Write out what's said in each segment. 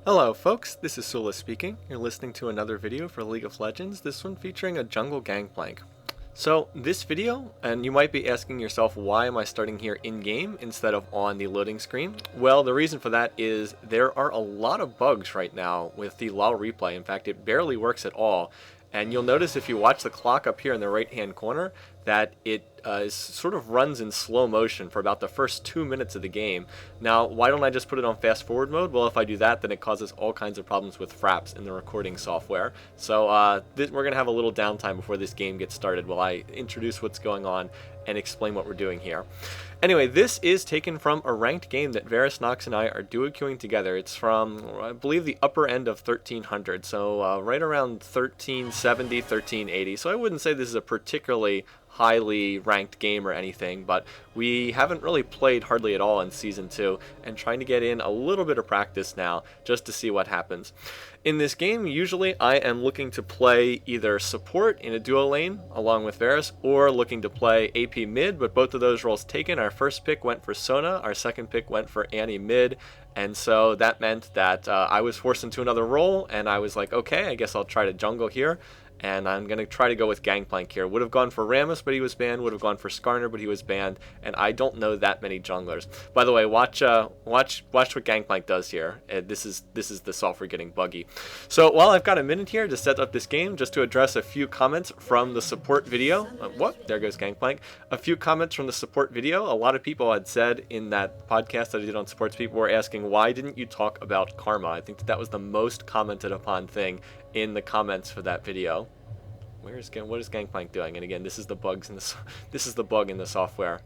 Hello folks, this is Sullla speaking. You're listening to another video for League of Legends, this one featuring a jungle Gangplank. So this video, and you might be asking yourself, why am I starting here in-game instead of on the loading screen? Well, the reason for that is there are a lot of bugs right now with the LoL replay. In fact, it barely works at all. And you'll notice if you watch the clock up here in the right-hand corner that it sort of runs in slow motion for about the first 2 minutes of the game. Now, why don't I just put it on fast forward mode? Well, if I do that, then it causes all kinds of problems with fraps in the recording software. So we're going to have a little downtime before this game gets started while I introduce what's going on and explain what we're doing here. Anyway, this is taken from a ranked game that VarisNox and I are duo queuing together. It's from, I believe, the upper end of 1300, so right around 1370, 1380. So I wouldn't say this is a particularly highly ranked game or anything, but we haven't really played hardly at all in Season 2 and trying to get in a little bit of practice now just to see what happens. In this game, usually I am looking to play either support in a duo lane along with Varus or looking to play AP mid, but both of those roles taken. Our first pick went for Sona, our second pick went for Annie mid, and so that meant that I was forced into another role, and I was like, okay, I guess I'll try to jungle here. And I'm going to try to go with Gangplank here. Would have gone for Rammus, but he was banned. Would have gone for Skarner, but he was banned. And I don't know that many junglers. By the way, watch what Gangplank does here. This is the software getting buggy. So while I've got a minute here to set up this game, just to address a few comments from the support video. There goes Gangplank. A few comments from the support video. A lot of people had said in that podcast that I did on supports, people were asking, why didn't you talk about Karma? I think that was the most commented upon thing in the comments for that video. What is Gangplank doing? And again, this is the bug in the software.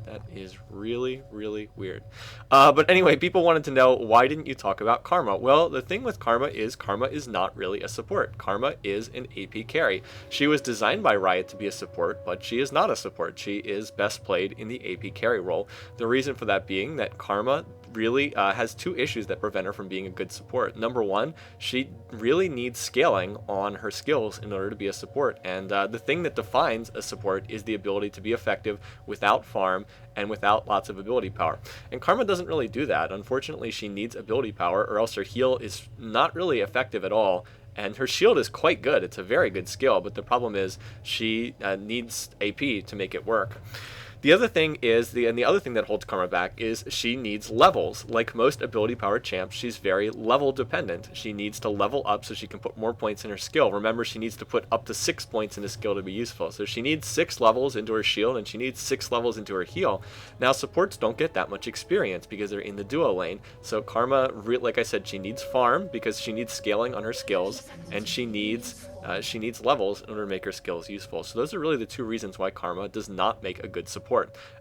That is really, really weird. But anyway, people wanted to know, why didn't you talk about Karma? Well, the thing with Karma is not really a support. Karma is an AP carry. She was designed by Riot to be a support, but she is not a support. She is best played in the AP carry role. The reason for that being that Karma really has two issues that prevent her from being a good support. Number one, she really needs scaling on her skills in order to be a support, and the thing that defines a support is the ability to be effective without farm and without lots of ability power. And Karma doesn't really do that. Unfortunately, she needs ability power, or else her heal is not really effective at all. And her shield is quite good. It's a very good skill, but the problem is she needs AP to make it work. The other thing is, the other thing that holds Karma back is she needs levels. Like most ability powered champs, she's very level dependent. She needs to level up so she can put more points in her skill. Remember, she needs to put up to 6 points in a skill to be useful. So she needs 6 levels into her shield, and she needs 6 levels into her heal. Now, supports don't get that much experience because they're in the duo lane. So Karma, like I said, she needs farm because she needs scaling on her skills, and she needs levels in order to make her skills useful. So those are really the two reasons why Karma does not make a good support.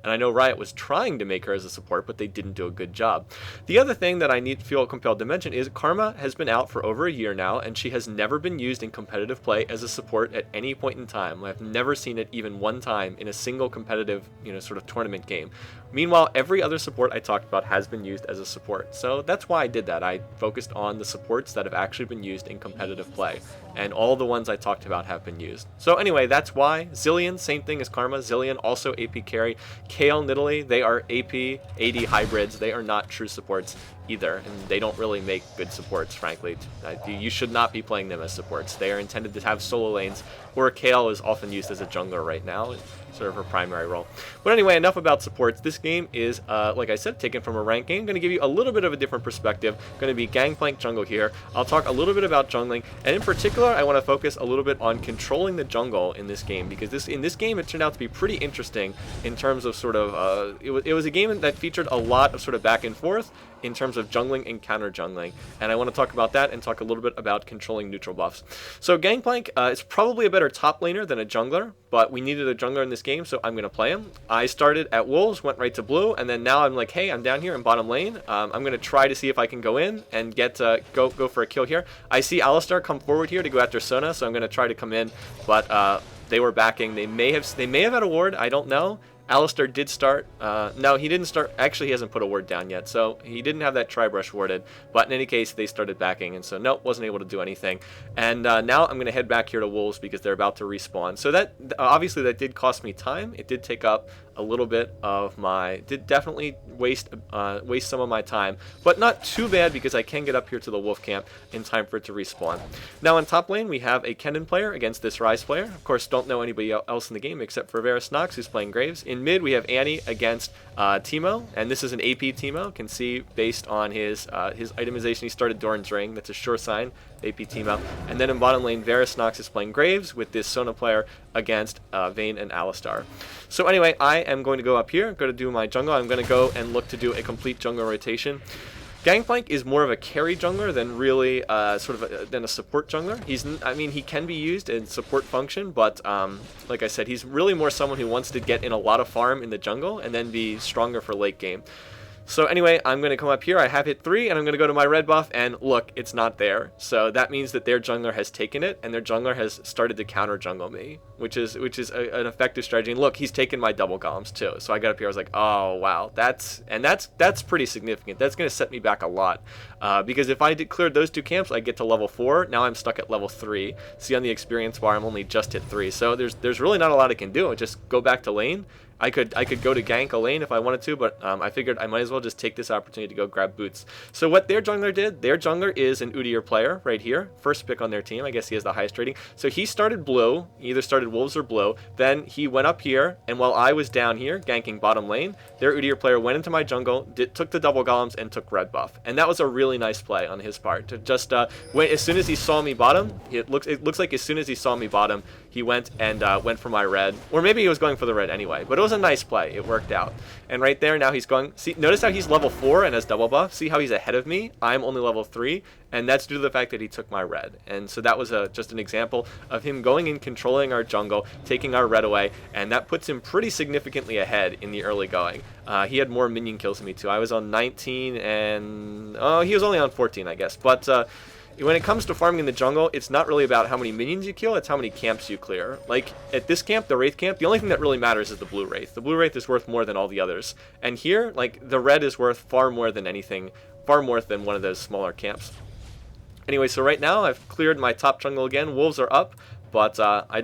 And I know Riot was trying to make her as a support, but they didn't do a good job. The other thing that I feel compelled to mention is Karma has been out for over a year now, and she has never been used in competitive play as a support at any point in time. I've never seen it even one time in a single competitive, sort of tournament game. Meanwhile, every other support I talked about has been used as a support. So that's why I did that. I focused on the supports that have actually been used in competitive play. And all the ones I talked about have been used. So anyway, that's why. Zilean, same thing as Karma. Zilean, also AP carry. Kayle, Nidalee, they are AP, AD hybrids. They are not true supports either, and they don't really make good supports, frankly. You should not be playing them as supports. They are intended to have solo lanes, where Kayle is often used as a jungler right now, sort of her primary role. But anyway, enough about supports. This game is, like I said, taken from a ranked game. I'm going to give you a little bit of a different perspective. Going to be Gangplank jungle here. I'll talk a little bit about jungling, and in particular, I want to focus a little bit on controlling the jungle in this game, because in this game, it turned out to be pretty interesting in terms of sort of, it was a game that featured a lot of sort of back and forth in terms of jungling and counter jungling, and I want to talk about that and talk a little bit about controlling neutral buffs. So Gangplank is probably a better top laner than a jungler, but we needed a jungler in this game, so I'm going to play him. I started at Wolves, went right to blue, and then now I'm like, hey, I'm down here in bottom lane. I'm going to try to see if I can go in and get go for a kill here. I see Alistar come forward here to go after Sona, so I'm going to try to come in, but they were backing. They may have had a ward, I don't know. Alistar did start. No, he didn't start. Actually, he hasn't put a ward down yet, so he didn't have that Tribrush warded. But in any case, they started backing, and so nope, wasn't able to do anything. And now I'm going to head back here to Wolves because they're about to respawn. So that obviously that did cost me time. It did take up a little bit of my, did definitely waste some of my time, but not too bad because I can get up here to the wolf camp in time for it to respawn. Now on top lane we have a Kennen player against this Ryze player. Of course, don't know anybody else in the game except for VarisNox, who's playing Graves. In mid we have Annie against Teemo, and this is an AP Teemo. Can see based on his itemization he started Doran's Ring. That's a sure sign. AP Teemo. And then in bottom lane, VarisNox is playing Graves with this Sona player against Vayne and Alistar. So anyway, I am going to go up here. I'm going to do my jungle. I'm going to go and look to do a complete jungle rotation. Gangplank is more of a carry jungler than really than a support jungler. He can be used in support function, but like I said, he's really more someone who wants to get in a lot of farm in the jungle and then be stronger for late game. So anyway, I'm going to come up here. I have hit 3, and I'm going to go to my red buff, and look, it's not there. So that means that their jungler has taken it, and their jungler has started to counter jungle me, which is an effective strategy. And look, he's taken my double golems too. So I got up here, I was like, oh wow, that's pretty significant. That's going to set me back a lot, because if I cleared those 2 camps, I get to level 4. Now I'm stuck at level 3. See on the experience bar, I'm only just hit 3. So there's really not a lot I can do. I just go back to lane. I could go to gank a lane if I wanted to, but I figured I might as well just take this opportunity to go grab boots. So what their jungler did, their jungler is an Udyr player right here. First pick on their team. I guess he has the highest rating. So he started blue. He either started wolves or blue. Then he went up here, and while I was down here ganking bottom lane, their Udyr player went into my jungle, took the double golems, and took red buff. And that was a really nice play on his part. To just as soon as he saw me bottom, it looks like as soon as he saw me bottom, he went and went for my red. Or maybe he was going for the red anyway, but it was a nice play. It worked out. And right there, now he's going, see, notice how he's level 4 and has double buff. See how he's ahead of me? I'm only level 3, and that's due to the fact that he took my red. And so that was just an example of him going and controlling our jungle, taking our red away, and that puts him pretty significantly ahead in the early going. He had more minion kills than me too. I was on 19 and he was only on 14, I guess. But when it comes to farming in the jungle, it's not really about how many minions you kill, it's how many camps you clear. Like, at this camp, the Wraith camp, the only thing that really matters is the blue Wraith. The blue Wraith is worth more than all the others. And here, like, the red is worth far more than anything, far more than one of those smaller camps. Anyway, so right now, I've cleared my top jungle again. Wolves are up. But I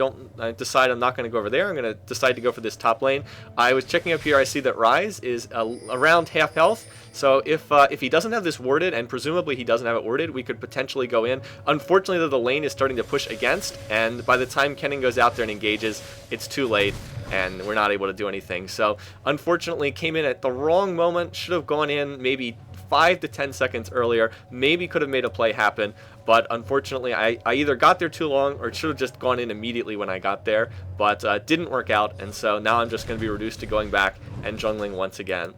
decide I'm not going to go over there. I'm going to decide to go for this top lane. I was checking up here. I see that Ryze is around half health. So if he doesn't have this warded, and presumably he doesn't have it warded, we could potentially go in. Unfortunately, the lane is starting to push against, and by the time Kennen goes out there and engages, it's too late, and we're not able to do anything. So unfortunately, came in at the wrong moment. Should have gone in maybe 5 to 10 seconds earlier, maybe could have made a play happen, but unfortunately I either got there too long or should have just gone in immediately when I got there, but didn't work out, and so now I'm just going to be reduced to going back and jungling once again.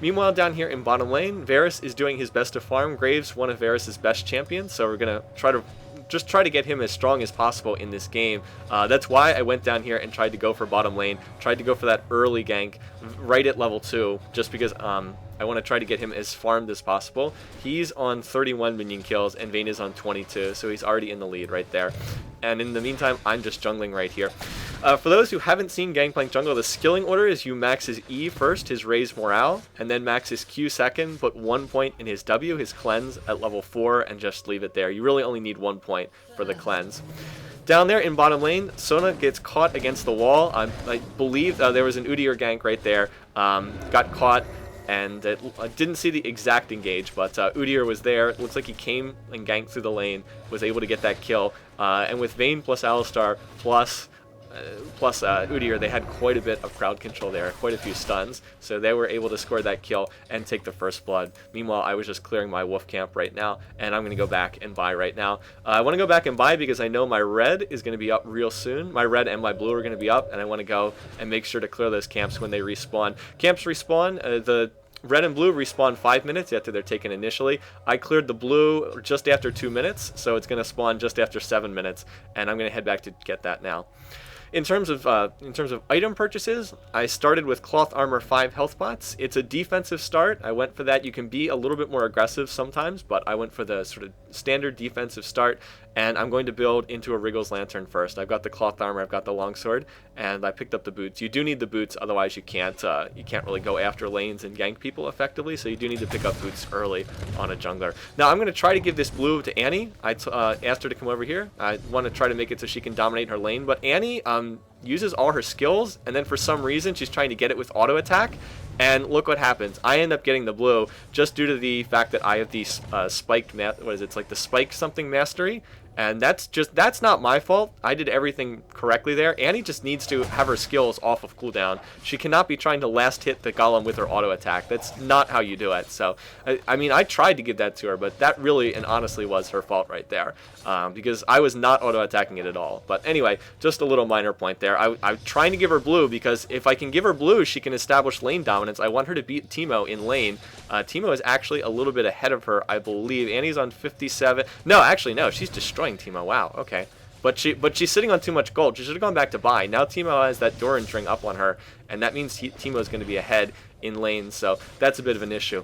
Meanwhile, down here in bottom lane, Varys is doing his best to farm. Graves, one of Varys' best champions, so we're going to try to get him as strong as possible in this game. That's why I went down here and tried to go for bottom lane, tried to go for that early gank right at level 2, just because I want to try to get him as farmed as possible. He's on 31 minion kills, and Vayne is on 22, so he's already in the lead right there. And in the meantime, I'm just jungling right here. For those who haven't seen Gangplank jungle, the skilling order is you max his E first, his raise morale, and then max his Q second, put 1 point in his W, his cleanse, at level 4, and just leave it there. You really only need 1 point for the cleanse. Down there in bottom lane, Sona gets caught against the wall. I believe there was an Udyr gank right there. Got caught, and I didn't see the exact engage, but Udyr was there. It looks like he came and ganked through the lane, was able to get that kill. And with Vayne plus Alistar plus Udyr, they had quite a bit of crowd control there, quite a few stuns, so they were able to score that kill and take the first blood. Meanwhile, I was just clearing my wolf camp right now, and I'm going to go back and buy right now. I want to go back and buy because I know my red is going to be up real soon. My red and my blue are going to be up, and I want to go and make sure to clear those camps when they respawn. Camps respawn, the red and blue respawn 5 minutes after they're taken initially. I cleared the blue just after 2 minutes, so it's going to spawn just after 7 minutes, and I'm going to head back to get that now. In terms of item purchases, I started with Cloth Armor 5 health pots. It's a defensive start. I went for that. You can be a little bit more aggressive sometimes, but I went for the sort of standard defensive start, and I'm going to build into a Wriggle's Lantern first. I've got the Cloth Armor, I've got the Longsword, and I picked up the boots. You do need the boots, otherwise you can't really go after lanes and gank people effectively, so you do need to pick up boots early on a jungler. Now I'm going to try to give this blue to Annie. I asked her to come over here. I want to try to make it so she can dominate her lane, but Annie, uses all her skills, and then for some reason she's trying to get it with auto attack, and look what happens. I end up getting the blue just due to the fact that I have the spiked, what is it? It's like the spike something mastery. And that's not my fault. I did everything correctly there. Annie just needs to have her skills off of cooldown. She cannot be trying to last hit the golem with her auto attack. That's not how you do it. So, I mean, I tried to give that to her, but that really and honestly was her fault right there. Because I was not auto attacking it at all. But anyway, just a little minor point there. I'm trying to give her blue because if I can give her blue, she can establish lane dominance. I want her to beat Teemo in lane. Teemo is actually a little bit ahead of her, I believe. Annie's on 57. No, actually, no. She's destroying Teemo. Wow, okay. But she's sitting on too much gold. She should have gone back to buy. Now Teemo has that Doran string up on her, and that means Teemo is going to be ahead in lane, so that's a bit of an issue.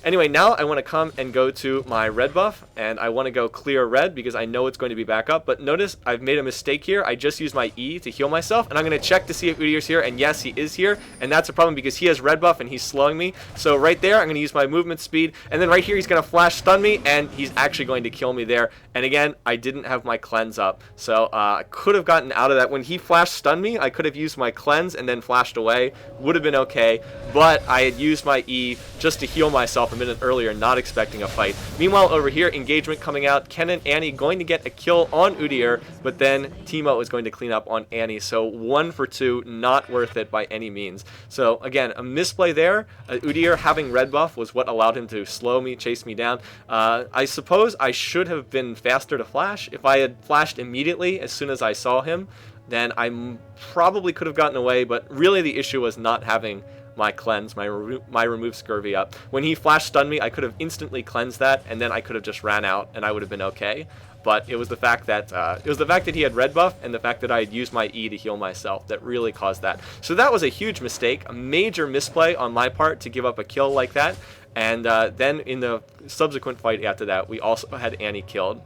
Anyway, now I want to come and go to my red buff, and I want to go clear red because I know it's going to be back up, but notice I've made a mistake here. I just used my E to heal myself, and I'm going to check to see if Udyr's here, and yes, he is here, and that's a problem because he has red buff and he's slowing me. So right there, I'm going to use my movement speed, and then right here he's going to flash stun me, and he's actually going to kill me there. And again, I didn't have my cleanse up, so I could have gotten out of that. When he flash stunned me, I could have used my cleanse and then flashed away. Would have been okay, but I had used my E just to heal myself a minute earlier, not expecting a fight. Meanwhile, over here, engagement coming out. Ken and Annie going to get a kill on Udyr, but then Teemo is going to clean up on Annie. So 1 for 2, not worth it by any means. So again, a misplay there. Udyr having red buff was what allowed him to slow me, chase me down. I suppose I should have been faster to flash. If I had flashed immediately as soon as I saw him, then I probably could have gotten away, but really the issue was not having my cleanse, my remove scurvy up. When he flash stunned me, I could have instantly cleansed that, and then I could have just ran out, and I would have been okay. But it was the fact that he had red buff, and the fact that I had used my E to heal myself that really caused that. So that was a huge mistake, a major misplay on my part to give up a kill like that. And then in the subsequent fight after that, we also had Annie killed.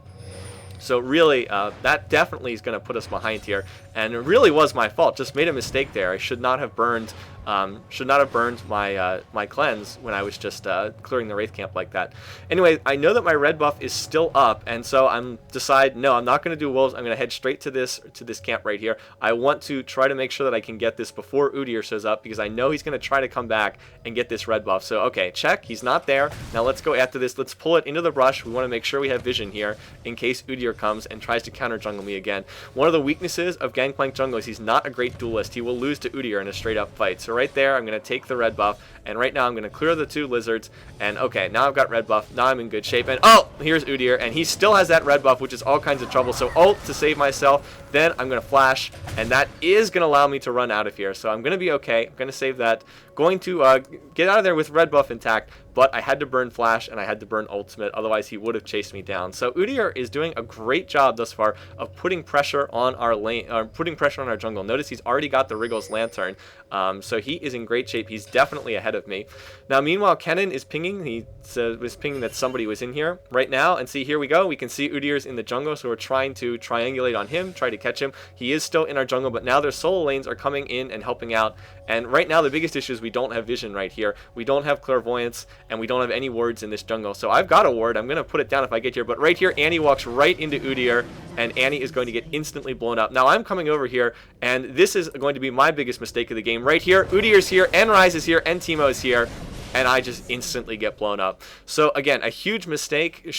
So really, that definitely is going to put us behind here, and it really was my fault. Just made a mistake there. I should not have burned my cleanse when I was just clearing the Wraith camp like that. Anyway, I know that my red buff is still up, and so I'm not going to do wolves. I'm going to head straight to this camp right here. I want to try to make sure that I can get this before Udyr shows up because I know he's going to try to come back and get this red buff. So okay, check. He's not there. Now let's go after this. Let's pull it into the brush. We want to make sure we have vision here in case Udyr comes and tries to counter jungle me again. One of the weaknesses of Gangplank jungle is he's not a great duelist. He will lose to Udyr in a straight up fight. So right there, I'm going to take the red buff, and right now I'm going to clear the 2 lizards, and okay, now I've got red buff, now I'm in good shape, and oh, here's Udyr, and he still has that red buff, which is all kinds of trouble, so ult to save myself, then I'm going to flash, and that is going to allow me to run out of here, so I'm going to be okay, I'm going to save that, going to get out of there with red buff intact, but I had to burn flash and I had to burn ultimate, otherwise he would have chased me down. So Udyr is doing a great job thus far of putting pressure on our lane, putting pressure on our jungle. Notice he's already got the Wriggles Lantern, so he is in great shape. He's definitely ahead of me. Now meanwhile, Kennen is pinging. He was pinging that somebody was in here right now, and see, here we go. We can see Udyr's in the jungle, so we're trying to triangulate on him, try to catch him. He is still in our jungle, but now their solo lanes are coming in and helping out. And right now the biggest issue is we don't have vision right here. We don't have clairvoyance, and we don't have any wards in this jungle. So I've got a ward. I'm going to put it down if I get here. But right here, Annie walks right into Udyr, and Annie is going to get instantly blown up. Now I'm coming over here, and this is going to be my biggest mistake of the game. Right here, Udyr's here, and Ryze is here, and Teemo is here, and I just instantly get blown up. So again, a huge mistake.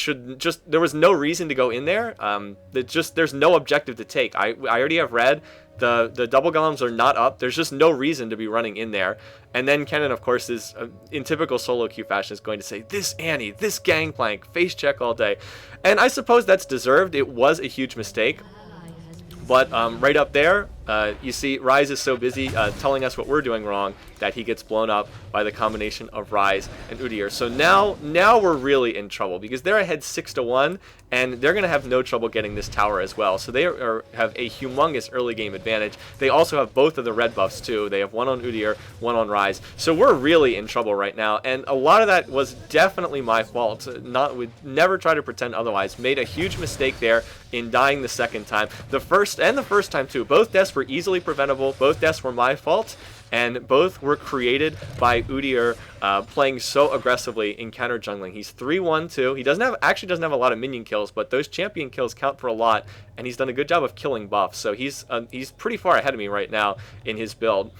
There was no reason to go in there. There's no objective to take. I already have red. The double golems are not up. There's just no reason to be running in there. And then Kennen, of course, is in typical solo queue fashion, is going to say, this Annie, this Gangplank, face check all day. And I suppose that's deserved. It was a huge mistake. But right up there, you see Ryze is so busy telling us what we're doing wrong that he gets blown up by the combination of Ryze and Udyr. So now we're really in trouble because they're ahead 6-1, and they're going to have no trouble getting this tower as well. So they have a humongous early game advantage. They also have both of the red buffs too. They have one on Udyr, one on Ryze. So we're really in trouble right now, and a lot of that was definitely my fault. We'd never try to pretend otherwise. Made a huge mistake there in dying the second time. The first time too. Both deaths deaths were easily preventable. Both deaths were my fault, and both were created by Udyr playing so aggressively in counter jungling. He's 3-1-2. He actually doesn't have a lot of minion kills, but those champion kills count for a lot, and he's done a good job of killing buffs. So he's pretty far ahead of me right now in his build.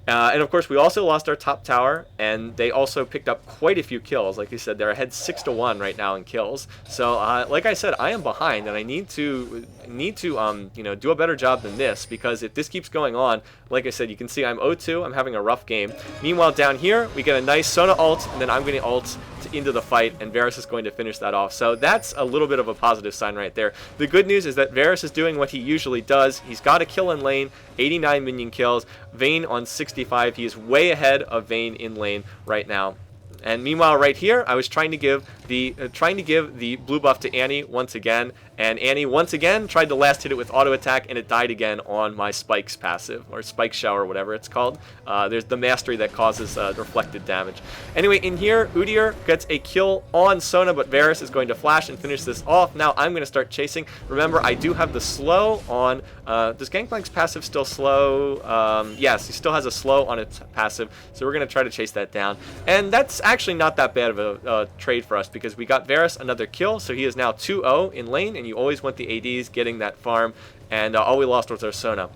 And of course, we also lost our top tower, and they also picked up quite a few kills. Like I said, they're ahead 6-1 right now in kills. So, like I said, I am behind, and I need to do a better job than this, because if this keeps going on, like I said, you can see I'm 0-2. I'm having a rough game. Meanwhile, down here, we get a nice Sona ult, and then I'm going to ult into the fight, and Varus is going to finish that off. So that's a little bit of a positive sign right there. The good news is that Varus is doing what he usually does. He's got a kill in lane, 89 minion kills, Vayne on 65. He is way ahead of Vayne in lane right now. And meanwhile, right here, I was trying to give the blue buff to Annie once again, and Annie once again tried to last hit it with auto attack, and it died again on my spikes passive, or spike shower, whatever it's called. There's the mastery that causes reflected damage. Anyway, in here, Udyr gets a kill on Sona, but Varus is going to flash and finish this off. Now I'm going to start chasing. Remember, I do have the slow on. Does Gangplank's passive still slow? Yes, he still has a slow on its passive, so we're going to try to chase that down. And that's actually not that bad of a trade for us, because we got Varus another kill, so he is now 2-0 in lane, and you always want the ADs getting that farm, and all we lost was our Sona.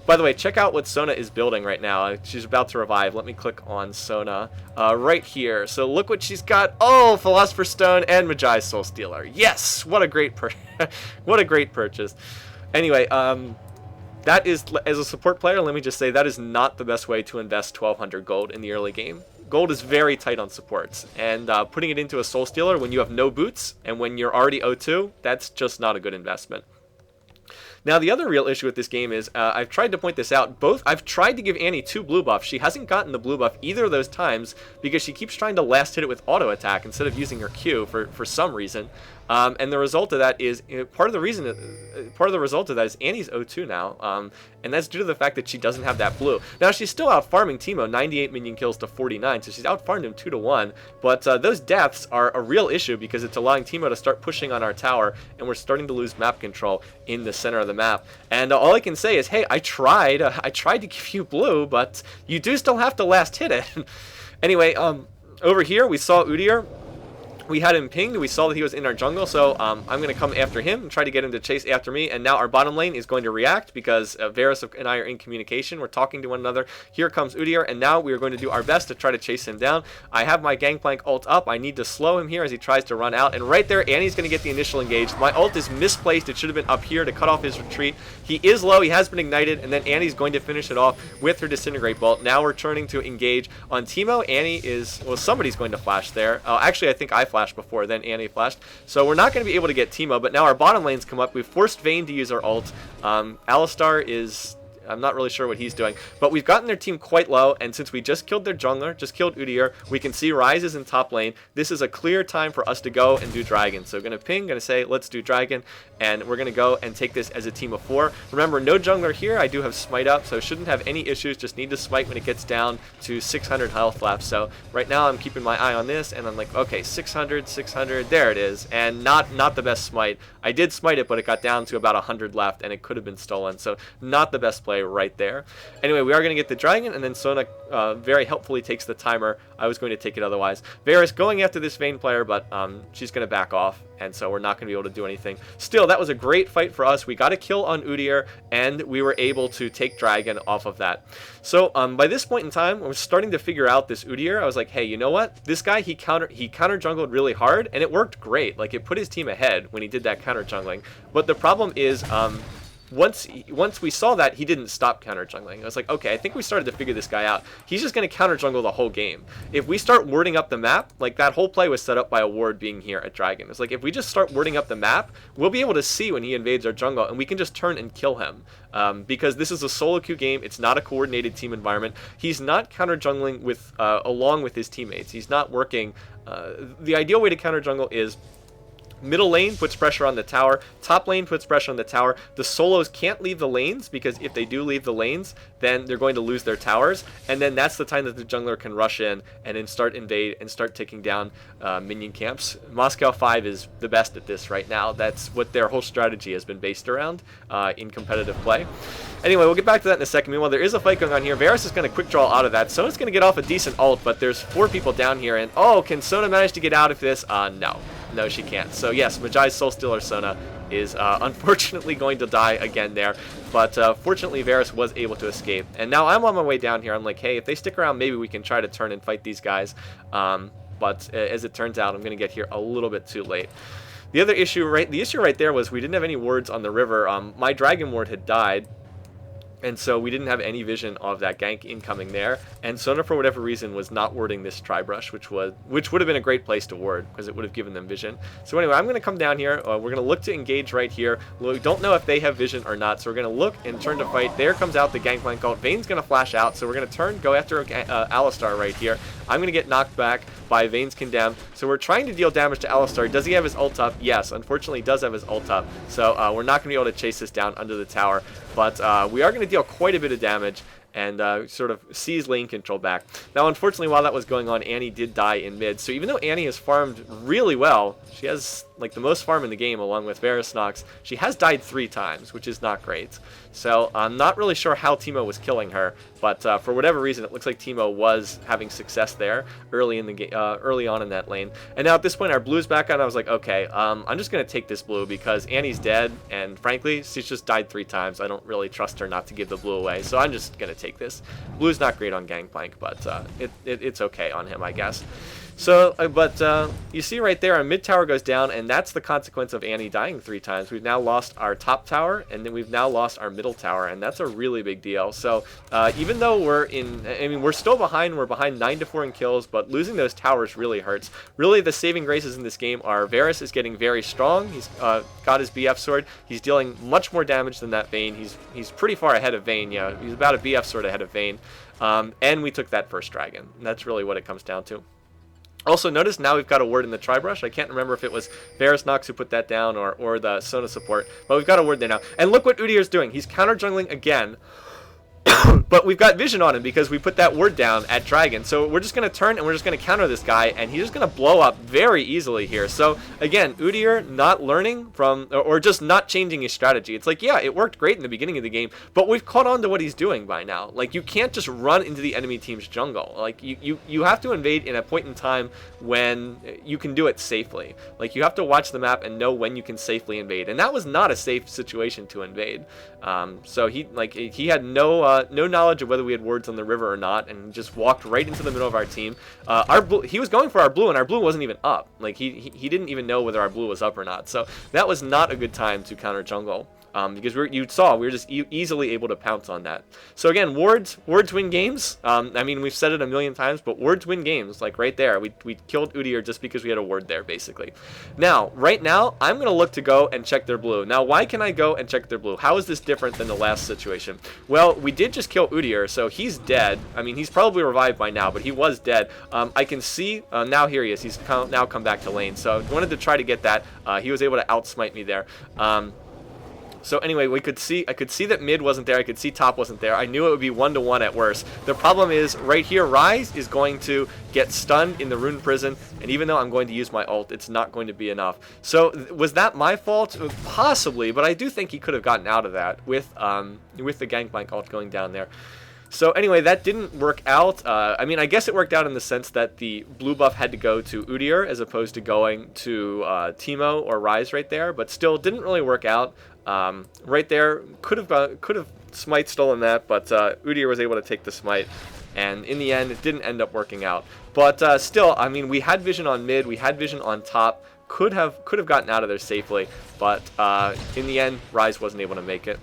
By the way, check out what Sona is building right now. She's about to revive. Let me click on Sona right here. So look what she's got. Oh, Philosopher's Stone and Magi Soul Stealer. Yes, what a great what a great purchase. Anyway, that is, as a support player, let me just say that is not the best way to invest 1,200 gold in the early game. Gold is very tight on supports, and putting it into a Soul Stealer when you have no boots and when you're already 0-2, that's just not a good investment. Now, the other real issue with this game is, I've tried to point this out, I've tried to give Annie 2 blue buffs. She hasn't gotten the blue buff either of those times because she keeps trying to last hit it with auto attack instead of using her Q for some reason. And the result of that is, part of the result of that is Annie's 0-2 now, and that's due to the fact that she doesn't have that blue. Now, she's still out farming Teemo, 98 minion kills to 49, so she's out farmed him 2-1, but those deaths are a real issue because it's allowing Teemo to start pushing on our tower, and we're starting to lose map control in the center of the map. And all I can say is, hey, I tried to give you blue, but you do still have to last hit it. Anyway, over here we saw Udyr. We had him pinged, we saw that he was in our jungle, so I'm going to come after him and try to get him to chase after me, and now our bottom lane is going to react because Varus and I are in communication, we're talking to one another. Here comes Udyr, and now we are going to do our best to try to chase him down. I have my Gangplank ult up, I need to slow him here as he tries to run out, and right there, Annie's going to get the initial engage. My ult is misplaced, it should have been up here to cut off his retreat. He is low, he has been ignited, and then Annie's going to finish it off with her Disintegrate Bolt. Now we're turning to engage on Teemo. Annie is, well, somebody's going to flash there. Actually, I think I flashed before, then Annie flashed. So we're not going to be able to get Teemo, but now our bottom lanes come up. We've forced Vayne to use our ult. Alistar is... I'm not really sure what he's doing, but we've gotten their team quite low, and since we just killed their jungler, just killed Udyr, we can see Ryze is in top lane. This is a clear time for us to go and do Dragon. So gonna ping, gonna say, let's do Dragon, and we're gonna go and take this as a team of 4. Remember, no jungler here. I do have Smite up, so shouldn't have any issues, just need to Smite when it gets down to 600 health left. So right now I'm keeping my eye on this, and I'm like, okay, 600, there it is, and not the best Smite. I did Smite it, but it got down to about 100 left, and it could have been stolen, so not the best play right there. Anyway, we are going to get the Dragon, and then Sona very helpfully takes the timer. I was going to take it otherwise. Varus going after this Vayne player, but she's going to back off, and so we're not going to be able to do anything. Still, that was a great fight for us. We got a kill on Udyr, and we were able to take Dragon off of that. So by this point in time, I was starting to figure out this Udyr. I was like, hey, you know what? This guy, he counter jungled really hard, and it worked great. Like, it put his team ahead when he did that counter jungling. But the problem is, once we saw that, he didn't stop counter jungling. I was like, okay, I think we started to figure this guy out. He's just going to counter jungle the whole game. If we start warding up the map, like that whole play was set up by a ward being here at Dragon. It's like, if we just start warding up the map, we'll be able to see when he invades our jungle, and we can just turn and kill him. Because this is a solo queue game, it's not a coordinated team environment. He's not counter jungling with along with his teammates. He's not working. The ideal way to counter jungle is Middle lane puts pressure on the tower. Top lane puts pressure on the tower. The solos can't leave the lanes, because if they do leave the lanes, then they're going to lose their towers. And then that's the time that the jungler can rush in and then start invade and start taking down minion camps. Moscow 5 is the best at this right now. That's what their whole strategy has been based around in competitive play. Anyway, we'll get back to that in a second. Meanwhile, there is a fight going on here. Varus is going to quick draw out of that. Sona's going to get off a decent ult, but there's 4 people down here. And, oh, can Sona manage to get out of this? No. No, she can't. So, yes, Majai's Soulstealer Sona is unfortunately going to die again there. But fortunately, Varus was able to escape. And now I'm on my way down here. I'm like, hey, if they stick around, maybe we can try to turn and fight these guys. But as it turns out, I'm going to get here a little bit too late. The other issue, the issue right there was we didn't have any wards on the river. My Dragon Ward had died, and so we didn't have any vision of that gank incoming there. And Sona, for whatever reason, was not warding this Tri-Brush, which would have been a great place to ward, because it would have given them vision. So anyway, I'm going to come down here. We're going to look to engage right here. We don't know if they have vision or not, so we're going to look and turn to fight. There comes out the Gangplank ult. Vayne's going to flash out, so we're going to turn, go after Alistar right here. I'm going to get knocked back by Vayne's Condemn. So we're trying to deal damage to Alistar. Does he have his ult up? Yes, unfortunately he does have his ult up. So we're not going to be able to chase this down under the tower. But we are going to deal quite a bit of damage and sort of seize lane control back. Now, unfortunately, while that was going on, Annie did die in mid. So even though Annie has farmed really well, she has like the most farm in the game along with VarisNox, she has died 3 times, which is not great. So I'm not really sure how Teemo was killing her, but for whatever reason, it looks like Teemo was having success there early in the early on in that lane. And now at this point, our blue's back on. I was like, okay, I'm just gonna take this blue because Annie's dead, and frankly, she's just died 3 times. I don't really trust her not to give the blue away, so I'm just gonna take this. Blue's not great on Gangplank, but it's okay on him, I guess. So, you see right there, our mid tower goes down, and that's the consequence of Annie dying 3 times. We've now lost our top tower, and then we've now lost our middle tower, and that's a really big deal. So, even though we're still behind, we're behind 9-4 in kills, but losing those towers really hurts. Really, the saving graces in this game are Varus is getting very strong. He's got his BF sword. He's dealing much more damage than that Vayne. He's pretty far ahead of Vayne. Yeah, he's about a BF sword ahead of Vayne. And we took that first dragon. And that's really what it comes down to. Also, notice now we've got a word in the Tri-Brush. I can't remember if it was VarisNox who put that down or the Sona support, but we've got a word there now. And look what Udyr's doing. He's counter-jungling again. But we've got vision on him because we put that word down at Dragon. So we're just going to turn and we're just going to counter this guy, and he's just going to blow up very easily here. So again, Udyr not learning from, or just not changing his strategy. It's like, yeah, it worked great in the beginning of the game, but we've caught on to what he's doing by now. Like, you can't just run into the enemy team's jungle. Like, you have to invade in a point in time when you can do it safely. Like, you have to watch the map and know when you can safely invade. And that was not a safe situation to invade. So he had no knowledge of whether we had wards on the river or not, and just walked right into the middle of our team. He was going for our blue, and our blue wasn't even up. Like, he didn't even know whether our blue was up or not. So that was not a good time to counter jungle. Because we were just easily able to pounce on that. So again, wards win games. I mean, we've said it a million times, but wards win games. Like right there, we killed Udyr just because we had a ward there, basically. Now, right now, I'm gonna look to go and check their blue. Now, why can I go and check their blue? How is this different than the last situation? Well, we did just kill Udyr, so he's dead. I mean, he's probably revived by now, but he was dead. I can see now here he is. He's now come back to lane. So I wanted to try to get that. He was able to outsmite me there. So anyway, I could see that mid wasn't there. I could see top wasn't there. I knew it would be 1-to-1 at worst. The problem is right here, Ryze is going to get stunned in the Rune Prison, and even though I'm going to use my ult, it's not going to be enough. So was that my fault? Possibly, but I do think he could have gotten out of that with the Gangplank ult going down there. So anyway, that didn't work out. I mean, I guess it worked out in the sense that the blue buff had to go to Udyr as opposed to going to Teemo or Ryze right there, but still didn't really work out. Right there, could have Smite stolen that, but Udyr was able to take the Smite, and in the end, it didn't end up working out. But still, I mean, we had vision on mid, we had vision on top, could have gotten out of there safely, but in the end, Ryze wasn't able to make it.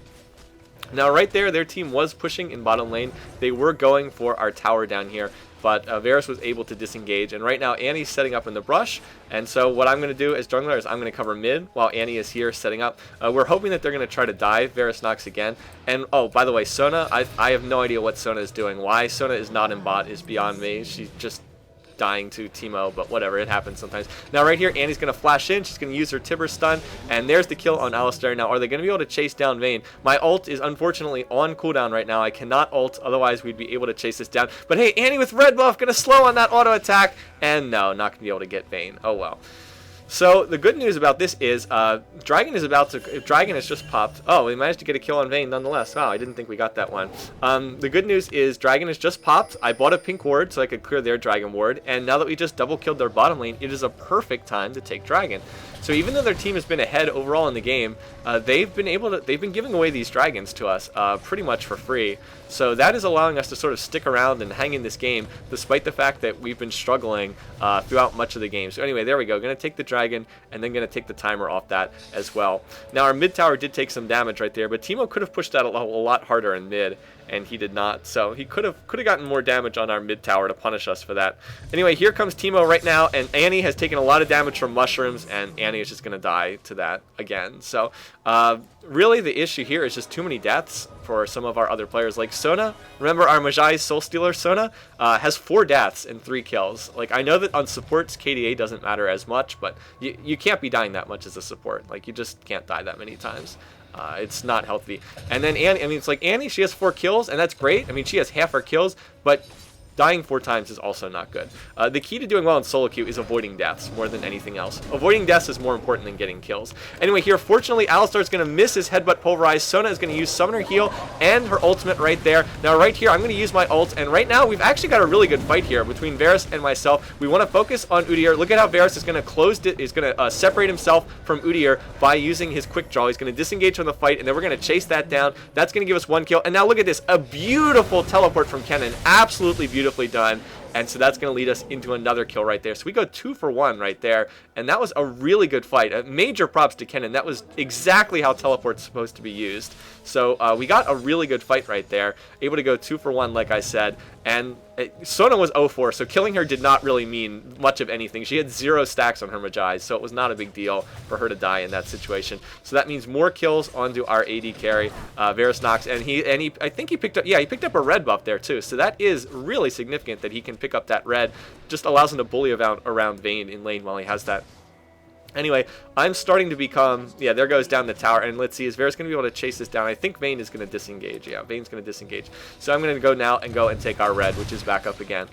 Now right there, their team was pushing in bottom lane. They were going for our tower down here, but Varus was able to disengage. And right now, Annie's setting up in the brush. And so what I'm going to do as jungler is I'm going to cover mid while Annie is here setting up. We're hoping that they're going to try to dive VarisNox again. And oh, by the way, Sona, I have no idea what Sona is doing. Why Sona is not in bot is beyond me. She just dying to Teemo, but whatever, it happens sometimes. Now right here, Annie's going to flash in. She's going to use her Tibber stun, and there's the kill on Alistar. Now, are they going to be able to chase down Vayne? My ult is unfortunately on cooldown right now. I cannot ult, otherwise we'd be able to chase this down. But hey, Annie with red buff, going to slow on that auto attack, and no, not going to be able to get Vayne. Oh well. So the good news about this is Dragon has just popped. Oh, we managed to get a kill on Vayne nonetheless. Wow, I didn't think we got that one. The good news is Dragon has just popped. I bought a pink ward so I could clear their Dragon ward, and now that we just double killed their bottom lane, it is a perfect time to take Dragon. So even though their team has been ahead overall in the game, they've been giving away these dragons to us pretty much for free. So that is allowing us to sort of stick around and hang in this game, despite the fact that we've been struggling throughout much of the game. So anyway, there we go. Going to take the dragon, and then going to take the timer off that as well. Now our mid tower did take some damage right there, but Teemo could have pushed that a lot harder in mid, and he did not. So he could have gotten more damage on our mid tower to punish us for that. Anyway, here comes Teemo right now, and Annie has taken a lot of damage from mushrooms, and Annie is just going to die to that again. So really the issue here is just too many deaths for some of our other players. Like Sona, remember our Magi Soul Stealer Sona has 4 deaths and 3 kills. Like, I know that on supports KDA doesn't matter as much, but you can't be dying that much as a support. Like, you just can't die that many times. It's not healthy. And then Annie, I mean, it's like Annie, she has 4 kills, and that's great. I mean, she has half her kills, but dying 4 times is also not good. The key to doing well in solo queue is avoiding deaths more than anything else. Avoiding deaths is more important than getting kills. Anyway, here, fortunately, Alistar is going to miss his headbutt pulverize. Sona is going to use Summoner Heal and her ultimate right there. Now, right here, I'm going to use my ult, and right now, we've actually got a really good fight here between Varus and myself. We want to focus on Udyr. Look at how Varus is going to separate himself from Udyr by using his quick draw. He's going to disengage from the fight, and then we're going to chase that down. That's going to give us 1 kill. And now look at this, a beautiful teleport from Kennen. Absolutely beautifully done. And so that's going to lead us into another kill right there. So we go 2 for 1 right there. And that was a really good fight. Major props to Kennen. That was exactly how teleport's supposed to be used. So we got a really good fight right there. Able to go 2 for 1, like I said. And Sona was 0-4, so killing her did not really mean much of anything. She had 0 stacks on her Magi, so it was not a big deal for her to die in that situation. So that means more kills onto our AD carry, VarisNox, and I think he picked up a red buff there too. So that is really significant that he can pick up that red. Just allows him to bully around Vayne in lane while he has that. Anyway, I'm starting to become, yeah, there goes down the tower, and let's see, is Varus going to be able to chase this down? I think Vayne is going to disengage. Yeah, Vayne's going to disengage. So I'm going to go now and take our red, which is back up again.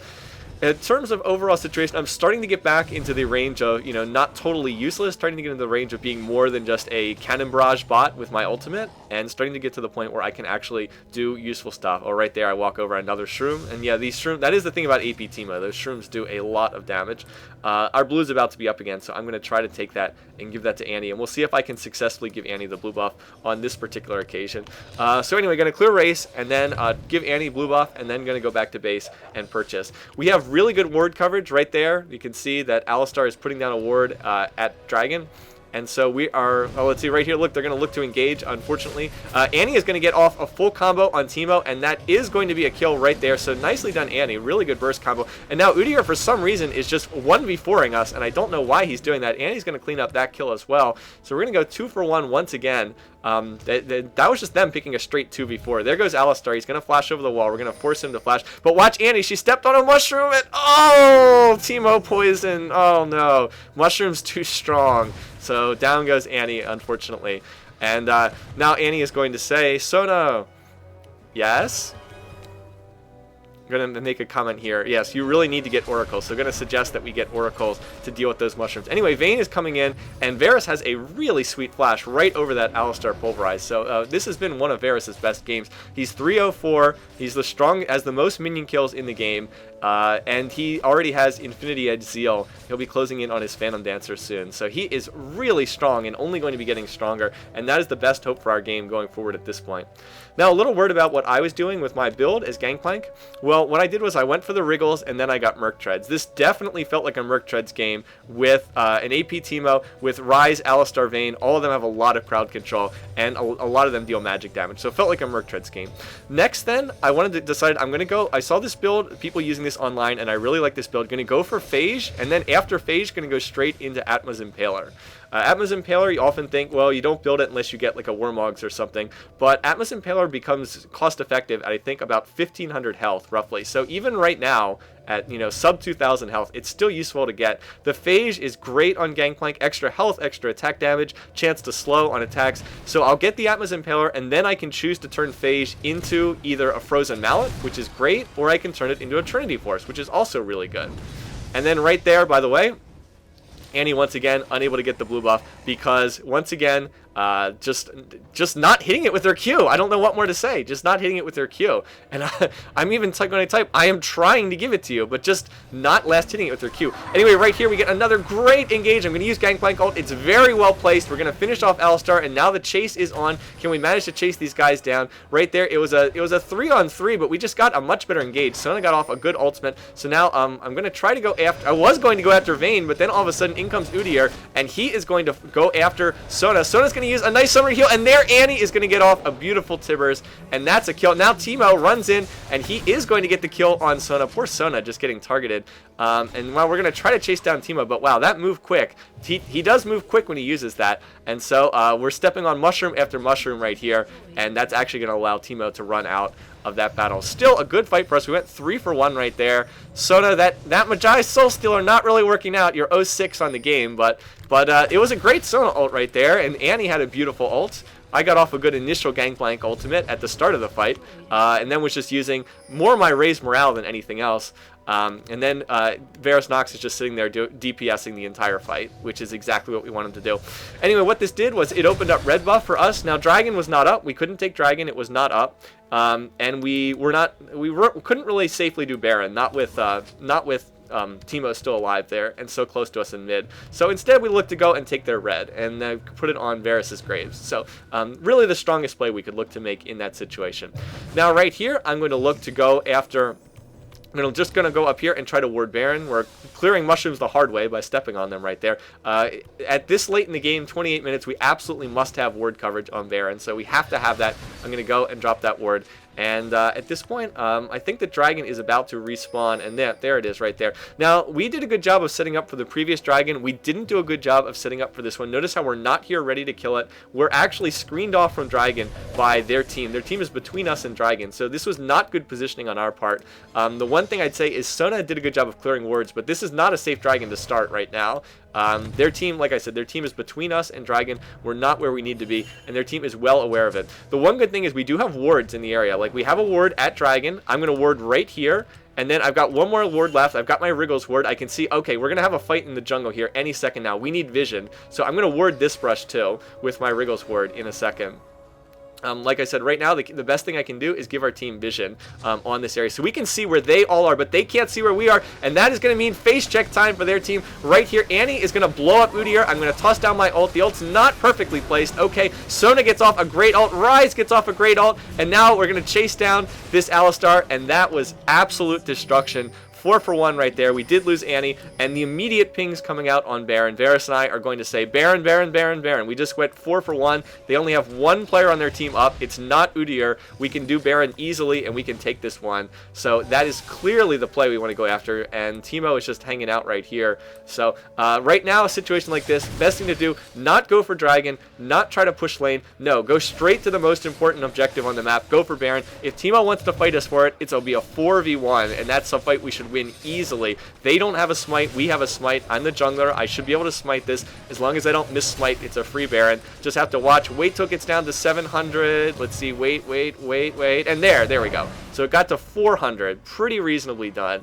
In terms of overall situation, I'm starting to get back into the range of, you know, not totally useless, starting to get into the range of being more than just a cannon barrage bot with my ultimate, and starting to get to the point where I can actually do useful stuff. Oh, right there, I walk over another shroom, and yeah, these shrooms, that is the thing about AP Teemo, those shrooms do a lot of damage. Our blue is about to be up again, so I'm going to try to take that and give that to Annie, and we'll see if I can successfully give Annie the blue buff on this particular occasion. So anyway, going to clear race, and then give Annie blue buff, and then going to go back to base and purchase. We have really good ward coverage right there. You can see that Alistar is putting down a ward at Dragon. And so we are, oh, let's see right here, look, they're going to look to engage, unfortunately. Annie is going to get off a full combo on Teemo, and that is going to be a kill right there. So nicely done, Annie. Really good burst combo. And now Udyr, for some reason, is just 1v4ing us, and I don't know why he's doing that. Annie's going to clean up that kill as well. So we're going to go 2 for 1 once again. That was just them picking a straight 2v4. There goes Alistar. He's going to flash over the wall. We're going to force him to flash. But watch Annie. She stepped on a mushroom, and oh, Teemo poison. Oh, no. Mushroom's too strong. So down goes Annie, unfortunately. And now Annie is going to say, Sona, yes? I'm going to make a comment here. Yes, you really need to get oracles. So I'm going to suggest that we get oracles to deal with those mushrooms. Anyway, Vayne is coming in, and Varus has a really sweet flash right over that Alistar pulverize. So this has been one of Varus's best games. He's 304. He's has the most minion kills in the game. And he already has Infinity Edge Zeal. He'll be closing in on his Phantom Dancer soon. So he is really strong and only going to be getting stronger. And that is the best hope for our game going forward at this point. Now, a little word about what I was doing with my build as Gangplank. Well, what I did was I went for the Wriggles and then I got Merc Treads. This definitely felt like a Merc Treads game with an AP Teemo, with Ryze, Alistar, Vayne. All of them have a lot of crowd control and a lot of them deal magic damage. So it felt like a Merc Treads game. Next then, I wanted to decide I'm going to go, I saw this build, people using this online, and I really like this build. Going to go for Phage, and then after Phage, going to go straight into Atma's Impaler. Atma's Impaler, you often think, well, you don't build it unless you get like a Wormogs or something, but Atma's Impaler becomes cost effective at I think about 1500 health roughly. So even right now at, you know, sub 2000 health, it's still useful to get. The Phage is great on Gangplank, extra health, extra attack damage, chance to slow on attacks. So I'll get the Atma's Impaler, and then I can choose to turn Phage into either a Frozen Mallet, which is great, or I can turn it into a Trinity Force, which is also really good. And then right there, by the way, Annie once again unable to get the blue buff because once again just not hitting it with her Q. I don't know what more to say. Just not hitting it with her Q. And I'm even when I type, I am trying to give it to you, but just not last hitting it with her Q. Anyway, right here we get another great engage. I'm going to use Gangplank ult. It's very well placed. We're going to finish off Alistar, and now the chase is on. Can we manage to chase these guys down? Right there, it was a 3-on-3, but we just got a much better engage. Sona got off a good ultimate. So now I'm going to try to go after. I was going to go after Vayne, but then all of a sudden in comes Udyr, and he is going to go after Sona. Sona's going to use a nice summary heal, and there Annie is going to get off a beautiful Tibbers, and that's a kill. Now Teemo runs in, and he is going to get the kill on Sona. Poor Sona just getting targeted. And while we're going to try to chase down Teemo, but wow, that moved quick. He does move quick when he uses that, and so we're stepping on mushroom after mushroom right here, and that's actually going to allow Teemo to run out of that battle. Still a good fight for us. We went 3 for 1 right there. Sona, that Magi Soul Stealer not really working out. You're 0-6 on the game, but it was a great Sona ult right there, and Annie had a beautiful ult. I got off a good initial Gangplank ultimate at the start of the fight, and then was just using more of my raised morale than anything else. And then VarisNox is just sitting there DPSing the entire fight, which is exactly what we wanted to do. Anyway, what this did was it opened up red buff for us. Now Dragon was not up. We couldn't take Dragon. It was not up. And we couldn't really safely do Baron, not with Teemo still alive there and so close to us in mid. So instead we looked to go and take their red and put it on Varys' Graves. So really the strongest play we could look to make in that situation. Now right here I'm going to look to go after. I'm just going to go up here and try to ward Baron. We're clearing mushrooms the hard way by stepping on them right there. At this late in the game, 28 minutes, we absolutely must have ward coverage on Baron, so we have to have that. I'm going to go and drop that ward. And at this point, I think the Dragon is about to respawn, and there it is right there. Now, we did a good job of setting up for the previous Dragon. We didn't do a good job of setting up for this one. Notice how we're not here ready to kill it. We're actually screened off from Dragon by their team. Their team is between us and Dragon, so this was not good positioning on our part. The one thing I'd say is Sona did a good job of clearing wards, but this is not a safe Dragon to start right now. Their team, like I said, their team is between us and Dragon. We're not where we need to be, and their team is well aware of it. The one good thing is we do have wards in the area. Like, we have a ward at Dragon. I'm going to ward right here, and then I've got one more ward left. I've got my Wriggles ward. I can see, okay, we're going to have a fight in the jungle here any second now. We need vision, so I'm going to ward this brush too with my Wriggles ward in a second. Like I said, right now, the best thing I can do is give our team vision on this area. So we can see where they all are, but they can't see where we are. And that is going to mean face check time for their team right here. Annie is going to blow up Udyr. I'm going to toss down my ult. The ult's not perfectly placed. Okay, Sona gets off a great ult. Ryze gets off a great ult. And now we're going to chase down this Alistar. And that was absolute destruction. 4 for 1 right there. We did lose Annie, and the immediate pings coming out on Baron. Varys and I are going to say, Baron, Baron, Baron, Baron. We just went 4 for 1. They only have one player on their team up. It's not Udyr. We can do Baron easily, and we can take this one. So that is clearly the play we want to go after, and Teemo is just hanging out right here. So right now, a situation like this, best thing to do, not go for Dragon, not try to push lane. No, go straight to the most important objective on the map. Go for Baron. If Teemo wants to fight us for it, it'll be a 4v1, and that's a fight we should win easily. They don't have a smite. We have a smite. I'm the jungler. I should be able to smite this. As long as I don't miss smite, it's a free Baron. Just have to watch. Wait till it gets down to 700. Let's see. Wait. And there we go. So it got to 400. Pretty reasonably done.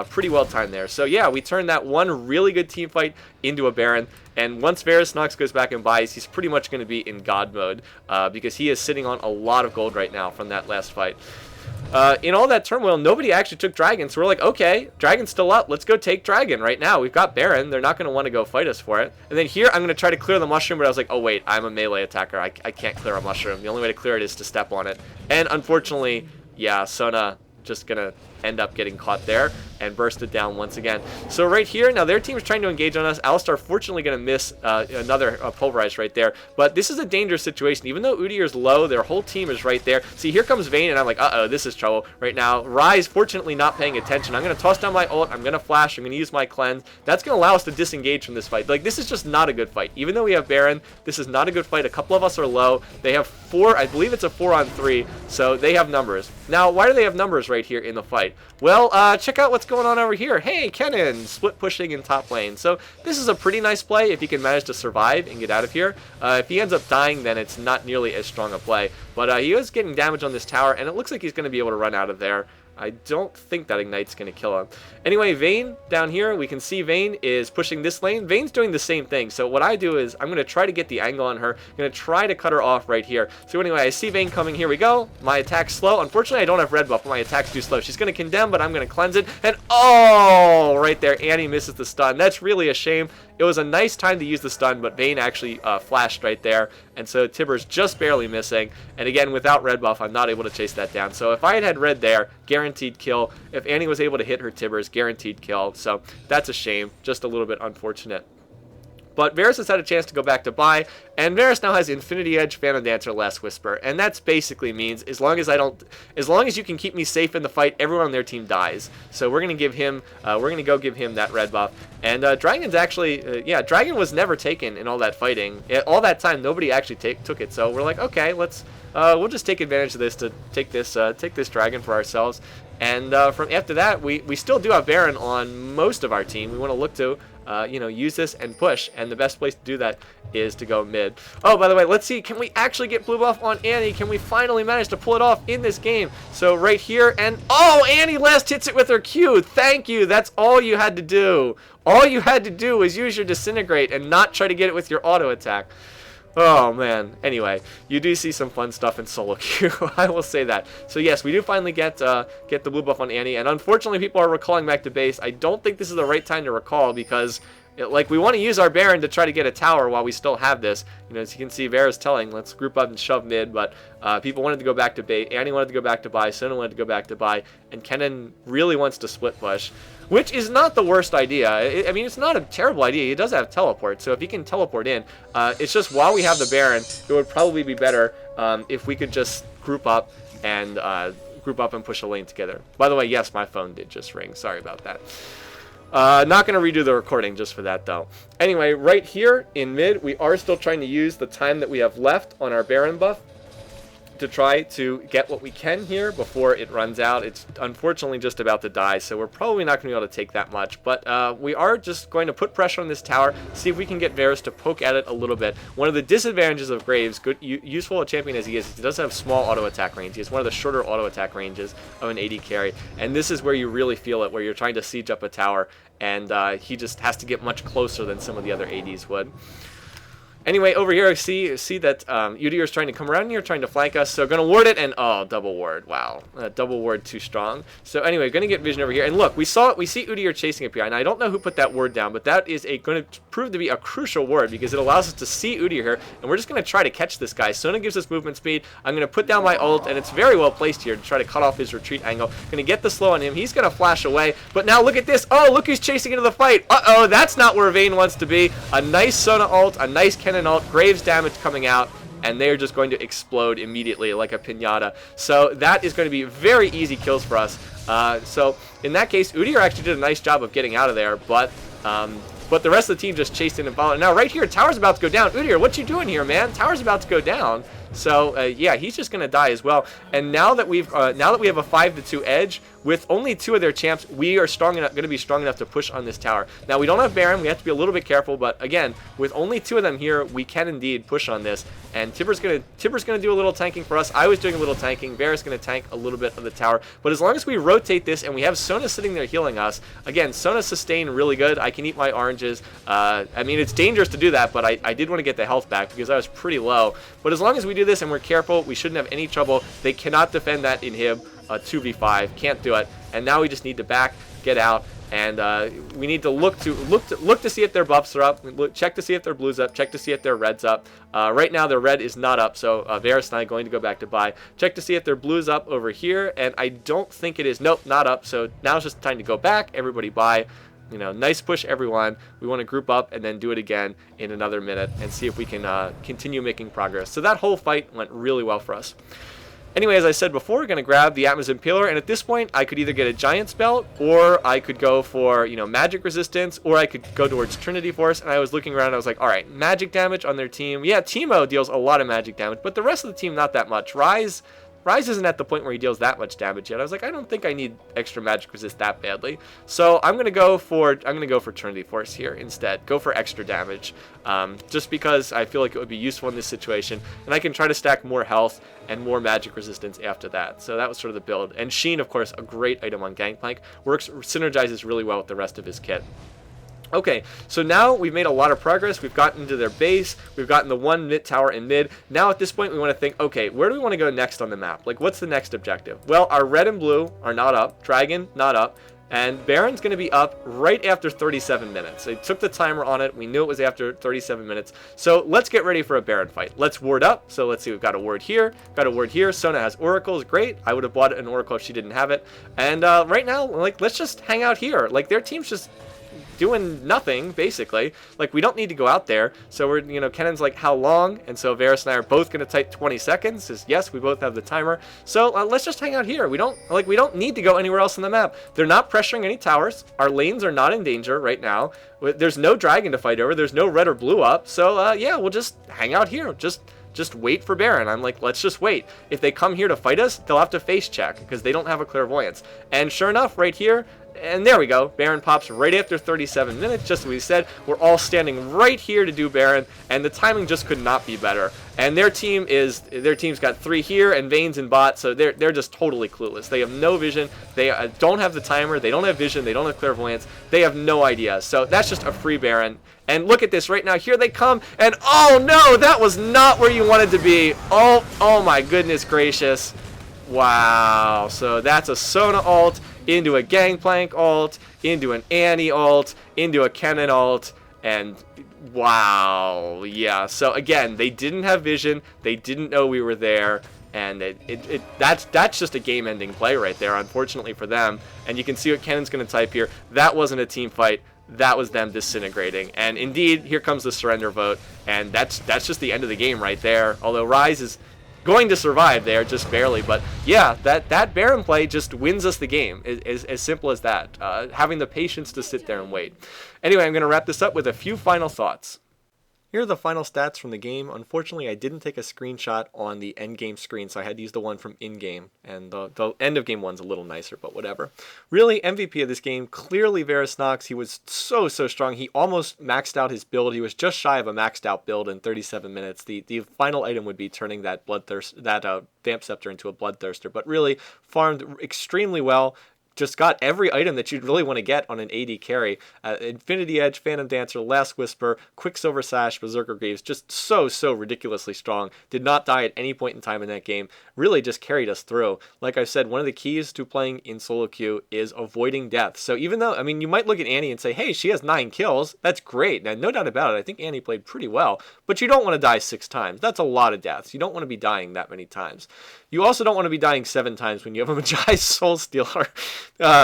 Pretty well timed there. So yeah, we turned that one really good team fight into a Baron. And once VarisNox goes back and buys, he's pretty much going to be in God mode because he is sitting on a lot of gold right now from that last fight. In all that turmoil, nobody actually took Dragon, so we're like, okay, Dragon's still up. Let's go take Dragon right now. We've got Baron. They're not going to want to go fight us for it. And then here, I'm going to try to clear the mushroom, but I was like, oh, wait, I'm a melee attacker. I can't clear a mushroom. The only way to clear it is to step on it. And unfortunately, yeah, Sona just going to end up getting caught there and bursted down once again. So right here, now their team is trying to engage on us. Alistar fortunately going to miss another pulverize right there, but this is a dangerous situation. Even though Udyr's low, their whole team is right there. See, here comes Vayne, and I'm like, uh-oh, this is trouble right now. Rise, fortunately not paying attention. I'm going to toss down my ult. I'm going to flash. I'm going to use my cleanse. That's going to allow us to disengage from this fight. Like, this is just not a good fight. Even though we have Baron, this is not a good fight. A couple of us are low. They have 4, I believe it's a 4-on-3, so they have numbers. Now, why do they have numbers right here in the fight? Well, check out what's going on over here. Hey, Kennen, split pushing in top lane. So this is a pretty nice play if he can manage to survive and get out of here. If he ends up dying, then it's not nearly as strong a play. But he is getting damage on this tower, and it looks like he's going to be able to run out of there. I don't think that Ignite's going to kill him. Anyway, Vayne down here, we can see Vayne is pushing this lane. Vayne's doing the same thing. So what I do is I'm going to try to get the angle on her. I'm going to try to cut her off right here. So anyway, I see Vayne coming. Here we go. My attack's slow. Unfortunately, I don't have red buff, but my attack's too slow. She's going to condemn, but I'm going to cleanse it. And oh, right there, Annie misses the stun. That's really a shame. It was a nice time to use the stun, but Vayne actually flashed right there. And so Tibbers just barely missing. And again, without red buff, I'm not able to chase that down. So if I had red there, guaranteed kill. If Annie was able to hit her Tibbers, guaranteed kill. So that's a shame. Just a little bit unfortunate. But Varus has had a chance to go back to buy, and Varus now has Infinity Edge, Phantom Dancer, Last Whisper, and that's basically means as long as you can keep me safe in the fight, everyone on their team dies. So we're gonna give him, go give him that red buff. And Dragon's actually, yeah, Dragon was never taken in all that fighting. All that time, nobody actually took it. So we're like, okay, let's, we'll just take advantage of this to take this Dragon for ourselves. And from after that, we still do have Baron on most of our team. We want to look to, use this and push, and the best place to do that is to go mid. Oh, by the way, let's see, can we actually get blue buff on Annie? Can we finally manage to pull it off in this game? So right here, and oh, Annie last hits it with her Q. Thank you. That's all you had to do. All you had to do was use your Disintegrate and not try to get it with your auto attack. Oh man. Anyway, you do see some fun stuff in solo queue. I will say that. So yes, we do finally get the blue buff on Annie, and unfortunately people are recalling back to base. I don't think this is the right time to recall because we want to use our Baron to try to get a tower while we still have this. As you can see, Vera's telling, let's group up and shove mid, but people wanted to go back to base. Annie wanted to go back to buy, Sona wanted to go back to buy, and Kennen really wants to split push, which is not the worst idea. I mean, it's not a terrible idea. He does have teleport, so if he can teleport in, it's just while we have the Baron, it would probably be better if we could just group up and push a lane together. By the way, yes, my phone did just ring. Sorry about that. Not going to redo the recording just for that, though. Anyway, right here in mid, we are still trying to use the time that we have left on our Baron buff to try to get what we can here before it runs out. It's unfortunately just about to die, so we're probably not going to be able to take that much. But we are just going to put pressure on this tower, see if we can get Varus to poke at it a little bit. One of the disadvantages of Graves, useful a champion as he is, he does have small auto attack range. He has one of the shorter auto attack ranges of an AD carry, and this is where you really feel it, where you're trying to siege up a tower, and he just has to get much closer than some of the other ADs would. Anyway, over here I see that Udyr is trying to come around here, trying to flank us. So going to ward it, and oh, double ward. Wow, double ward too strong. So anyway, going to get vision over here, and look, we see Udyr chasing up here, and I don't know who put that ward down, but that is going to prove to be a crucial ward because it allows us to see Udyr here, and we're just going to try to catch this guy. Sona gives us movement speed. I'm going to put down my ult, and it's very well placed here to try to cut off his retreat angle. Going to get the slow on him. He's going to flash away, but now look at this. Oh, look who's chasing into the fight. Uh-oh, that's not where Vayne wants to be. A nice Sona ult, a nice Kennen ult, Graves damage coming out, and they're just going to explode immediately like a piñata. So that is going to be very easy kills for us. So in that case, Udyr actually did a nice job of getting out of there, but the rest of the team just chased in and followed. Now right here, tower's about to go down. Udyr, what you doing here, man? Tower's about to go down. So yeah, he's just gonna die as well. And now that we have a 5-2 edge with only 2 of their champs, we are going to be strong enough to push on this tower. Now we don't have Baron, we have to be a little bit careful, but again, with only 2 of them here, we can indeed push on this. And Tipper's gonna do a little tanking for us. I was doing a little tanking. Varus gonna tank a little bit of the tower. But as long as we rotate this and we have Sona sitting there healing us, again, Sona sustain really good. I can eat my oranges. I mean, it's dangerous to do that, but I did want to get the health back because I was pretty low. But as long as we do this and we're careful, we shouldn't have any trouble. They cannot defend that inhib 2v5. Can't do it. And now we just need to back, get out, and we need to look to see if their buffs are up. Check to see if their blues up. Check to see if their red's up. Right now their red is not up, so Varys and I are going to go back to buy. Check to see if their blue's up over here, and I don't think it is. Nope, not up. So now it's just time to go back. Everybody buy. You know, nice push, everyone. We want to group up and then do it again in another minute and see if we can continue making progress. So that whole fight went really well for us. Anyway, as I said before, we're going to grab the Atmos Impaler, and at this point, I could either get a Giant's Belt, or I could go for, you know, magic resistance, or I could go towards Trinity Force, and I was looking around, and I was like, all right, magic damage on their team. Yeah, Teemo deals a lot of magic damage, but the rest of the team, not that much. Rise isn't at the point where he deals that much damage yet. I was like, I don't think I need extra magic resist that badly. So I'm gonna go for Trinity Force here instead. Go for extra damage, just because I feel like it would be useful in this situation, and I can try to stack more health and more magic resistance after that. So that was sort of the build. And Sheen, of course, a great item on Gangplank, synergizes really well with the rest of his kit. Okay, so now we've made a lot of progress. We've gotten to their base. We've gotten the one mid tower in mid. Now at this point, we want to think, okay, where do we want to go next on the map? Like, what's the next objective? Well, our red and blue are not up. Dragon, not up. And Baron's going to be up right after 37 minutes. They took the timer on it. We knew it was after 37 minutes. So let's get ready for a Baron fight. Let's ward up. So let's see. We've got a ward here. Got a ward here. Sona has oracles. Great. I would have bought an oracle if she didn't have it. And right now, like, let's just hang out here. Like, their team's just doing nothing, basically. Like, we don't need to go out there. So we're, you know, Kennan's like, how long? And so Varys and I are both going to type 20 seconds. Says, yes, we both have the timer. So let's just hang out here. We don't need to go anywhere else on the map. They're not pressuring any towers. Our lanes are not in danger right now. There's no dragon to fight over. There's no red or blue up. So yeah, we'll just hang out here. Just wait for Baron. I'm like, let's just wait. If they come here to fight us, they'll have to face check because they don't have a clairvoyance. And sure enough, right here, and there we go. Baron pops right after 37 minutes, just as we said. We're all standing right here to do Baron, and the timing just could not be better. And their team's got 3 here and Vayne's in bot, so they're just totally clueless. They have no vision. They don't have the timer. They don't have vision. They don't have clairvoyance. They have no idea. So that's just a free Baron. And look at this right now. Here they come, and oh no, that was not where you wanted to be. Oh my goodness gracious. Wow. So that's a Sona ult into a Gangplank ult, into an Annie ult, into a Kennen ult, and wow, yeah. So again, they didn't have vision, they didn't know we were there, and that's just a game-ending play right there, unfortunately for them. And you can see what Kennan's going to type here. That wasn't a team fight. That was them disintegrating. And indeed, here comes the surrender vote, and that's just the end of the game right there. Although Rise is going to survive there, just barely. But yeah, that Baron play just wins us the game. As simple as that. Having the patience to sit there and wait. Anyway, I'm going to wrap this up with a few final thoughts. Here are the final stats from the game. Unfortunately, I didn't take a screenshot on the end game screen, so I had to use the one from in-game. And the end of game one's a little nicer, but whatever. Really, MVP of this game, clearly VarisNox. He was so strong. He almost maxed out his build. He was just shy of a maxed out build in 37 minutes. The final item would be turning that Vamp Scepter into a Bloodthirster, but really farmed extremely well. Just got every item that you'd really want to get on an AD carry. Infinity Edge, Phantom Dancer, Last Whisper, Quicksilver Sash, Berserker Greaves, just so ridiculously strong. Did not die at any point in time in that game. Really just carried us through. Like I said, one of the keys to playing in solo queue is avoiding death. So even though, I mean, you might look at Annie and say, hey, she has 9 kills. That's great. Now, no doubt about it. I think Annie played pretty well. But you don't want to die 6 times. That's a lot of deaths. You don't want to be dying that many times. You also don't want to be dying 7 times when you have a Magi Soul Stealer.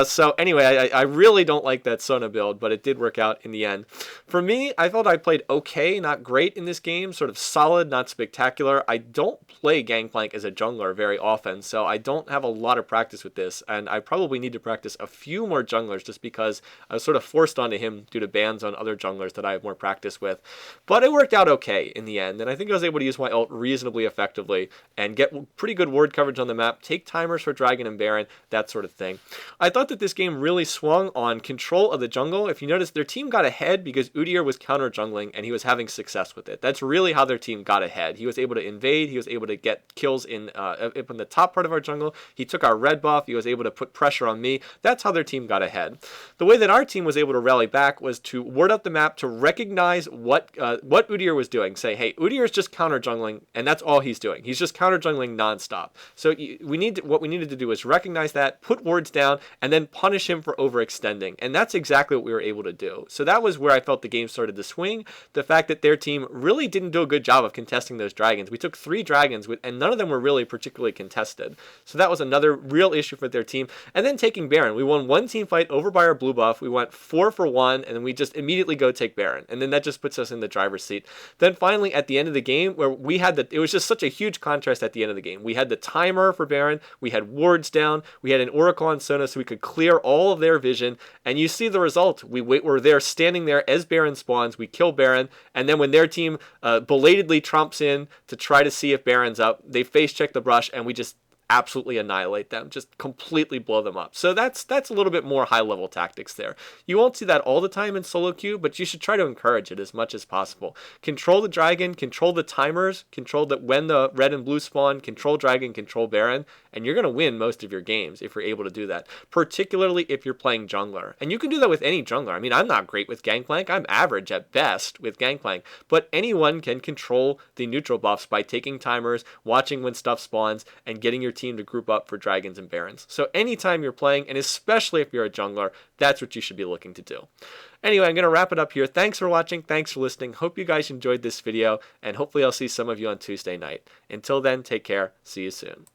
So anyway, I really don't like that Sona build, but it did work out in the end. For me, I felt I played okay, not great in this game, sort of solid, not spectacular. I don't play Gangplank as a jungler very often, so I don't have a lot of practice with this, and I probably need to practice a few more junglers just because I was sort of forced onto him due to bans on other junglers that I have more practice with. But it worked out okay in the end, and I think I was able to use my ult reasonably effectively and get pretty good ward coverage on the map, take timers for Dragon and Baron, that sort of thing. I thought that this game really swung on control of the jungle. If you notice, their team got ahead because Udyr was counter-jungling and he was having success with it. That's really how their team got ahead. He was able to invade, he was able to get kills in the top part of our jungle, he took our red buff, he was able to put pressure on me. That's how their team got ahead. The way that our team was able to rally back was to word up the map to recognize what Udyr was doing. Say, hey, Udyr is just counter-jungling, and that's all he's doing. He's just counter-jungling non-stop. So what we needed to do was recognize that, put wards down, down, and then punish him for overextending. And that's exactly what we were able to do. So that was where I felt the game started to swing. The fact that their team really didn't do a good job of contesting those dragons. We took 3 dragons, and none of them were really particularly contested. So that was another real issue for their team. And then taking Baron. We won 1 team fight over by our blue buff. We went 4 for 1, and then we just immediately go take Baron. And then that just puts us in the driver's seat. Then finally, at the end of the game, where we had it was just such a huge contrast at the end of the game. We had the timer for Baron. We had wards down. We had an Oracle on Sona so we could clear all of their vision. And you see the result. We're there standing there as Baron spawns. We kill Baron. And then when their team belatedly trumps in to try to see if Baron's up, they face check the brush, and we just absolutely annihilate them, just completely blow them up. So that's a little bit more high-level tactics there. You won't see that all the time in solo queue, but you should try to encourage it as much as possible. Control the dragon, control the timers, control that when the red and blue spawn, control dragon, control Baron, and you're going to win most of your games if you're able to do that, particularly if you're playing jungler. And you can do that with any jungler. I mean, I'm not great with Gangplank. I'm average at best with Gangplank, but anyone can control the neutral buffs by taking timers, watching when stuff spawns, and getting your team to group up for dragons and barons. So anytime you're playing, and especially if you're a jungler, that's what you should be looking to do. Anyway, I'm going to wrap it up here. Thanks for watching. Thanks for listening. Hope you guys enjoyed this video, and hopefully I'll see some of you on Tuesday night. Until then, take care. See you soon.